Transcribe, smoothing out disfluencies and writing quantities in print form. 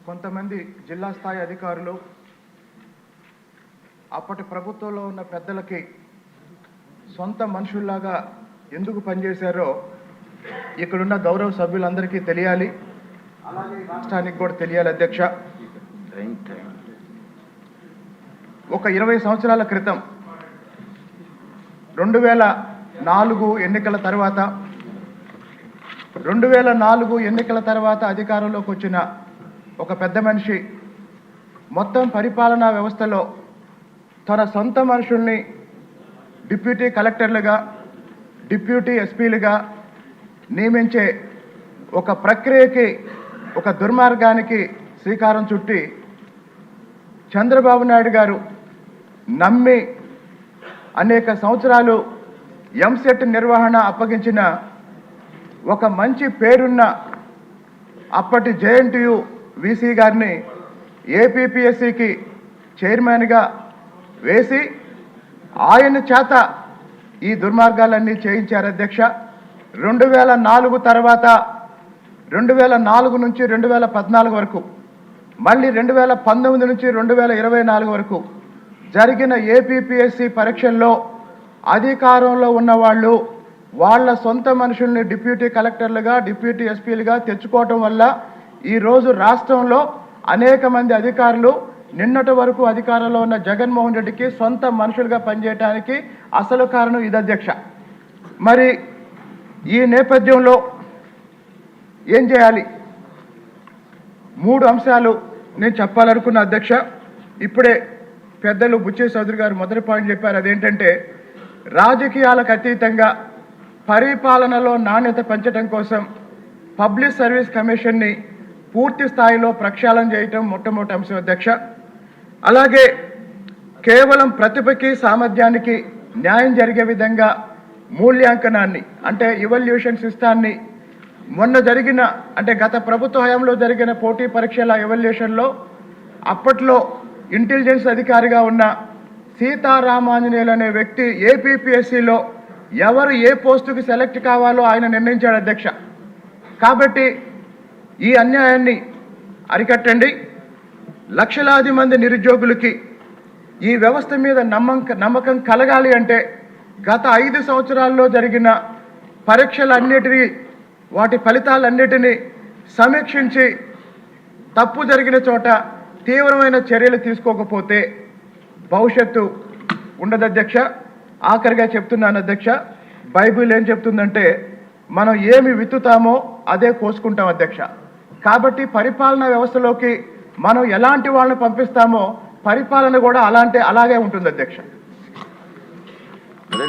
కొంతమంది జిల్లా స్థాయి అధికారులు అప్పటి ప్రభుత్వంలో ఉన్న పెద్దలకి సొంత మనుషుల్లాగా ఎందుకు పనిచేశారో ఇక్కడున్న గౌరవ సభ్యులందరికీ తెలియాలి, అలాగే రాష్ట్రానికి కూడా తెలియాలి. అధ్యక్ష, ఒక 20 సంవత్సరాల క్రితం 2004 ఎన్నికల తర్వాత అధికారంలోకి వచ్చిన ఒక పెద్ద మనిషి మొత్తం పరిపాలనా వ్యవస్థలో తన సొంత మనుషుల్ని డిప్యూటీ కలెక్టర్లుగా, డిప్యూటీ ఎస్పీలుగా నియమించే ఒక ప్రక్రియకి, ఒక దుర్మార్గానికి శ్రీకారం చుట్టి చంద్రబాబు నాయుడు గారు నమ్మి అనేక సంవత్సరాలు ఎంసెట్ నిర్వహణ అప్పగించిన ఒక మంచి పేరున్న అప్పటి జేఎన్టీయూ వీసీ గారిని ఏపీపీఎస్సీకి చైర్మన్గా వేసి ఆయన చేత ఈ దుర్మార్గాలన్నీ చేయించారు. అధ్యక్ష, 2004 తర్వాత 2004 నుంచి 2014 వరకు, మళ్ళీ 2019 నుంచి 2024 వరకు జరిగిన ఏపీపీఎస్సీ పరీక్షల్లో అధికారంలో ఉన్న వాళ్ళు వాళ్ళ సొంత మనుషుల్ని డిప్యూటీ కలెక్టర్లుగా, డిప్యూటీ ఎస్పీలుగా తెచ్చుకోవటం వల్ల ఈరోజు రాష్ట్రంలో అనేక మంది అధికారులు నిన్నటి వరకు అధికారంలో ఉన్న జగన్మోహన్ రెడ్డికి సొంత మనుషులుగా పనిచేయడానికి అసలు కారణం ఇది. అధ్యక్ష, మరి ఈ నేపథ్యంలో ఏం చేయాలి? 3 అంశాలు నేను చెప్పాలనుకున్న. అధ్యక్ష, ఇప్పుడే పెద్దలు బుచ్చే చౌదరి గారు మొదటి పాయింట్ చెప్పారు. అదేంటంటే రాజకీయాలకు అతీతంగా పరిపాలనలో నాణ్యత పెంచడం కోసం పబ్లిక్ సర్వీస్ కమిషన్ని పూర్తి స్థాయిలో ప్రక్షాళన చేయటం మొట్టమొదటి అంశం. అధ్యక్ష, అలాగే కేవలం ప్రతిభకి, సామర్థ్యానికి న్యాయం జరిగే విధంగా మూల్యాంకనాన్ని, అంటే ఇవల్యూషన్ సిస్టాన్ని మొన్న జరిగిన, అంటే గత ప్రభుత్వ హయాంలో జరిగిన పోటీ పరీక్షల ఎవల్యూషన్లో అప్పట్లో ఇంటెలిజెన్స్ అధికారిగా ఉన్న సీతారామాంజనేయులు అనే వ్యక్తి ఏపీపీఎస్సీలో ఎవరు ఏ పోస్టుకి సెలెక్ట్ కావాలో ఆయన నిర్ణయించాడు. అధ్యక్ష, కాబట్టి ఈ అన్యాయాన్ని అరికట్టండి. లక్షలాది మంది నిరుద్యోగులకి ఈ వ్యవస్థ మీద నమ్మకం కలగాలి అంటే గత 5 సంవత్సరాల్లో జరిగిన పరీక్షలన్నిటినీ, వాటి ఫలితాలన్నిటినీ సమీక్షించి తప్పు జరిగిన చోట తీవ్రమైన చర్యలు తీసుకోకపోతే భవిష్యత్తు ఉండదు. అధ్యక్ష, ఆఖరిగా చెప్తున్నాను. అధ్యక్ష, బైబిల్ ఏం చెప్తుందంటే మనం ఏమి విత్తుతామో అదే కోసుకుంటాం. అధ్యక్ష, కాబట్టి పరిపాలనా వ్యవస్థలోకి మనం ఎలాంటి వాళ్ళని పంపిస్తామో పరిపాలన కూడా అలాగే ఉంటుంది. అధ్యక్ష.